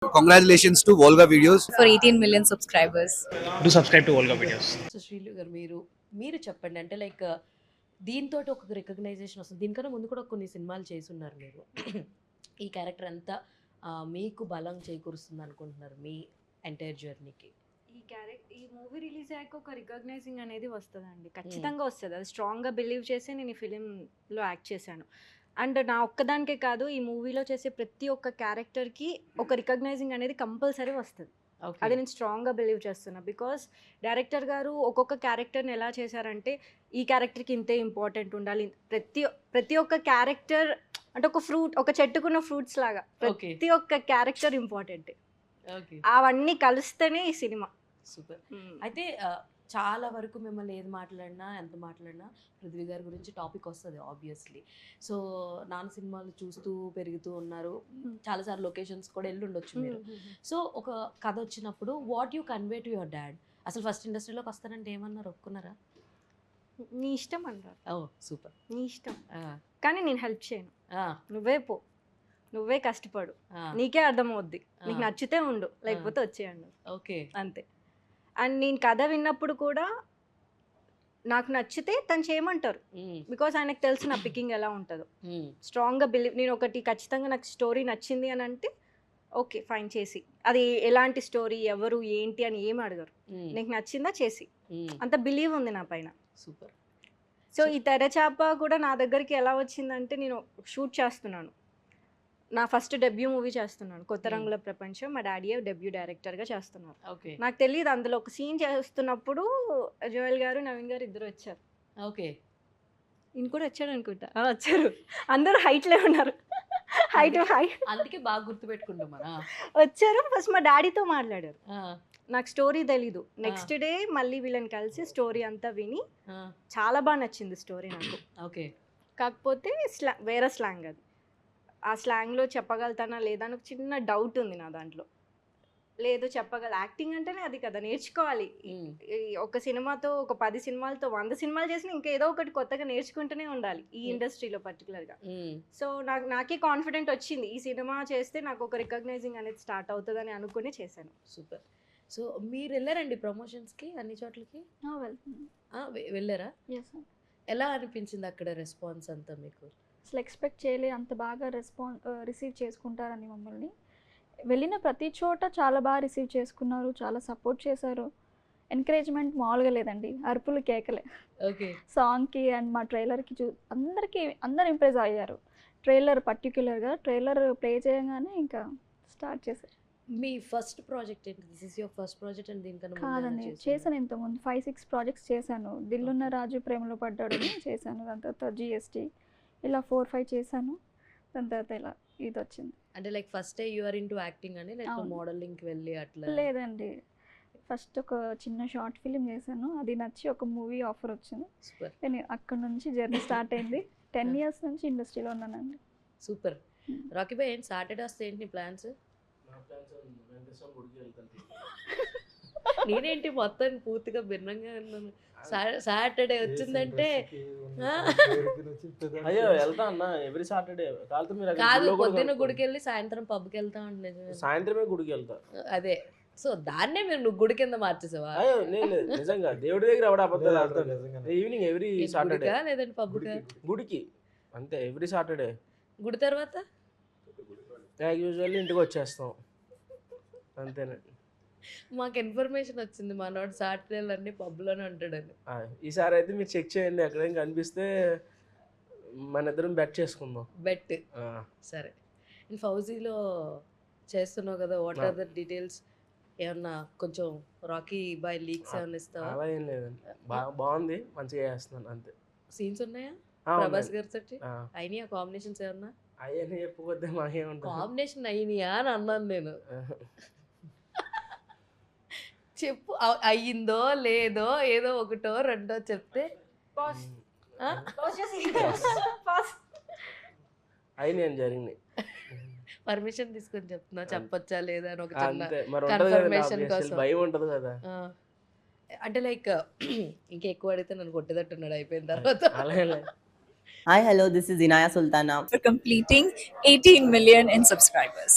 Congratulations to Volga Videos. For 18 million subscribers. Do subscribe to Volga Videos. So Srilu గారు మీరు చెప్పండి, అంటే like దీంతో ఒక రికగ్నైజేషన్ వస్తుంది. దీనికన్నా ముందు కూడా కొన్ని సినిమాలు చేసున్నారు మీరు. ఈ క్యారెక్టర్ ఎంత మీకు బలం చేకూరుస్తుంది అనుకుంటున్నారు మీ ఎంటైర్ జర్నీకి? ఈ మూవీ రిలీజ్ అయ్యాక ఒక రికగ్నైజింగ్ అనేది వస్తుందండి, ఖచ్చితంగా వస్తుంది. అది స్ట్రాంగ్గా బిలీవ్ చేసి నేను ఈ ఫిలింలో యాక్ట్ చేశాను. అండ్ నా ఒక్కదానికే కాదు, ఈ మూవీలో చేసే ప్రతి ఒక్క క్యారెక్టర్కి ఒక రికగ్నైజింగ్ అనేది కంపల్సరీ వస్తుంది. అది నేను స్ట్రాంగ్గా బిలీవ్ చేస్తున్నా. బికాస్ డైరెక్టర్ గారు ఒక్కొక్క క్యారెక్టర్ని ఎలా చేశారంటే, ఈ క్యారెక్టర్కి ఇంతే ఇంపార్టెంట్ ఉండాలి. ప్రతి ఒక్క క్యారెక్టర్ అంటే ఒక ఫ్రూట్, ఒక చెట్టుకున్న ఫ్రూట్స్ లాగా ప్రతి ఒక్క క్యారెక్టర్ ఇంపార్టెంట్. అవన్నీ కలిస్తేనే ఈ సినిమా సూపర్. అయితే చాలా వరకు మిమ్మల్ని ఏది మాట్లాడినా ఎంత మాట్లాడినా పృథ్వీ గారి గురించి టాపిక్ వస్తుంది ఆబ్వియస్లీ. సో నాన్న సినిమాలు చూస్తూ పెరుగుతూ ఉన్నారు, చాలాసార్లు లొకేషన్స్ కూడా వెళ్ళి ఉండొచ్చు మీరు. సో ఒక కథ వచ్చినప్పుడు what you convey to your dad? అసలు ఫస్ట్ ఇండస్ట్రీలోకి వస్తానంటే ఏమన్నారు, ఒప్పుకున్నారా? నీ ఇష్టం అన్నారు. ఓ సూపర్. నీ ఇష్టం, కానీ నేను హెల్ప్ చేయను. నువ్వే పో, నువ్వే కష్టపడు, నీకే అర్థమవుద్ది, నీకు నచ్చితే ఉండు, లేకపోతే వచ్చేయండి. ఓకే, అంతే. అండ్ నేను కథ విన్నప్పుడు కూడా నాకు నచ్చితే తను చేయమంటారు. బికాస్ ఆయనకు తెలుసు నా పికింగ్ ఎలా ఉంటుందో. స్ట్రాంగ్గా బిలీవ్, నేను ఒకటి ఖచ్చితంగా నాకు స్టోరీ నచ్చింది అని అంటే ఓకే ఫైన్ చేసి, అది ఎలాంటి స్టోరీ, ఎవరు, ఏంటి అని ఏమి అడగరు. నీకు నచ్చిందా చేసి, అంత బిలీవ్ ఉంది నా పైన. సూపర్. సో ఈ తెరచాప కూడా నా దగ్గరికి ఎలా వచ్చిందంటే, నేను షూట్ చేస్తున్నాను, నా ఫస్ట్ డెబ్యూ మూవీ చేస్తున్నాను, కొత్త రంగుల ప్రపంచం. మా డాడీ డెబ్యూ డైరెక్టర్గా చేస్తున్నారు. నాకు తెలియదు, అందులో ఒక సీన్ చేస్తున్నప్పుడు జోయల్ గారు, నవీన్ గారు ఇద్దరు వచ్చారు. ఓకే, ఈయన కూడా వచ్చాడు అనుకుంటా. వచ్చారు, అందరూ హైట్లే ఉన్నారు. హైట్ అందుకే బాగా గుర్తుపెట్టుకుంటామా. వచ్చారు, ఫస్ట్ మా డాడీతో మాట్లాడారు. నాకు స్టోరీ తెలీదు. నెక్స్ట్ డే మళ్ళీ వీళ్ళని కలిసి స్టోరీ అంతా విని చాలా బాగా నచ్చింది స్టోరీ నాకు. ఓకే, కాకపోతే వేరే స్లాంగ్, అది ఆ స్లాంగ్లో చెప్పగలుగుతానా లేదా అని ఒక చిన్న డౌట్ ఉంది నా దాంట్లో. లేదు చెప్పగల, యాక్టింగ్ అంటేనే అది కదా, నేర్చుకోవాలి. ఒక సినిమాతో, ఒక 10 సినిమాలతో, 100 సినిమాలు చేసినా ఇంకా ఏదో ఒకటి కొత్తగా నేర్చుకుంటూనే ఉండాలి ఈ ఇండస్ట్రీలో పర్టికులర్గా. సో నాకే కాన్ఫిడెంట్ వచ్చింది, ఈ సినిమా చేస్తే నాకు ఒక రికగ్నైజింగ్ అనేది స్టార్ట్ అవుతుందని అనుకుని చేశాను. సూపర్. సో మీరు వెళ్ళారండి ప్రమోషన్స్కి అన్ని చోట్లకి? వెళ్ళారా? ఎలా అనిపించింది అక్కడ రెస్పాన్స్ అంతా మీకు? అసలు ఎక్స్పెక్ట్ చేయలే అంత బాగా రిసీవ్ చేసుకుంటారని మమ్మల్ని. వెళ్ళిన ప్రతి చోట చాలా బాగా రిసీవ్ చేసుకున్నారు, చాలా సపోర్ట్ చేశారు. ఎంకరేజ్మెంట్ మామూలుగా లేదండి, అరుపులు కేకలే. ఓకే, సాంగ్కి అండ్ మా ట్రైలర్కి అందరు ఇంప్రెస్ అయ్యారు. ట్రైలర్ పర్టిక్యులర్గా ట్రైలర్ ప్లే చేయగానే ఇంకా స్టార్ట్ చేశారు. మీ ఫస్ట్ ప్రాజెక్ట్ ఏంటి? This is your first project? And దీనికన్నా కాదండి, చేశాను ఇంతకుముందు 5-6 ప్రాజెక్ట్స్ చేశాను. దిల్లున్న రాజు ప్రేమలో పడ్డాడని చేశాను, దాని తర్వాత GST, ఇలా 4-5 చేశాను. దాని తర్వాత ఇలా ఇది వచ్చింది. అంటే like first you are into acting అని, లైక్ మోడలింగ్కి వెళ్ళి అట్లా? లేదండి, ఫస్ట్ ఒక చిన్న షార్ట్ ఫిలిం చేశాను, అది నచ్చి ఒక మూవీ ఆఫర్ వచ్చింది. నేను అక్కడ నుంచి జర్నీ స్టార్ట్ అయింది. 10 years నుంచి ఇండస్ట్రీలో ఉన్నానండి. సూపర్. రాకీ భాయ్, ఏంటి సాటర్డే వస్తే ఏంటి నీ ప్లాన్స్? నేనేంటి మొత్తం పూర్తిగా భిన్నంగా ఉన్నాను. సాటర్డే వచ్చిందంటే అయ్యో వెళ్తా అన్న ఎవ్రీ సాటర్డే. కాదు, పొద్దున్న గుడికి వెళ్ళి సాయంత్రం పబ్కి వెళ్తా ఉండే. సాయంత్రమే గుడికి వెళ్తా. అదే, సో దాన్నే నువ్వు గుడి కింద మార్చేసావా? అయ్యో నేను నిజంగా దేవుడి దగ్గర ఎవడ అబద్ధాలు. ఈవినింగ్ ఎవ్రీ సాటర్డే, లేదంటే పబ్కి, గుడికి అంతే. ఎవ్రీ సాటర్డే గుడి తర్వాత యాజ్ యూజువల్లీ ఇంటికి వచ్చేస్తాం, అంతేనే. మాకు ఇన్ఫర్మేషన్ వచ్చింది మనోడు సాటర్డేలు అన్ని పబ్లోనే ఉంటాడని. ఈసారి అయితే మీరు చెక్ చేయండి, ఎక్కడైనా కనిపిస్తే మన ఇద్దరం బెట్ చేసుకుందాం. బెట్ సరే. ఫౌజీలో చేస్తున్నావు కదా, వాట్ ఆర్ ద డీటెయిల్స్? ఏమన్నా కొంచెం రాకీ బాయ్ లీక్స్ ఏమన్నా ఇస్తావా? అలా ఏం లేదండి, బాగుంది, మంచిగా చేస్తున్నాను అంతే. సీన్స్ ఉన్నాయా ప్రభాస్ గారి తోటి? అయినాయా కాంబినేషన్స్ ఏమన్నా? అవన్నీ చెప్పకపోతే మాకేముంటుంది. కాంబినేషన్ అయినాయా అని అన్నాను నేను. చెప్పు, అయ్యిందో లేదో, ఏదో ఒకటో రెండో చెప్తే. అయినా ఏం జరిగింది, పర్మిషన్ తీసుకొని చెప్తున్నా, చెప్పొచ్చా లేదా అని ఒక కన్ఫర్మేషన్ కోసం. భయం ఉంటుంది కదా. అంటే లైక్ ఇంకెక్కువ అడిగితే నన్ను కొట్టేటట్టున్నాడు అయిపోయిన తర్వాత. Hi, hello, this is Inaya Sultana. For completing 18 million in subscribers.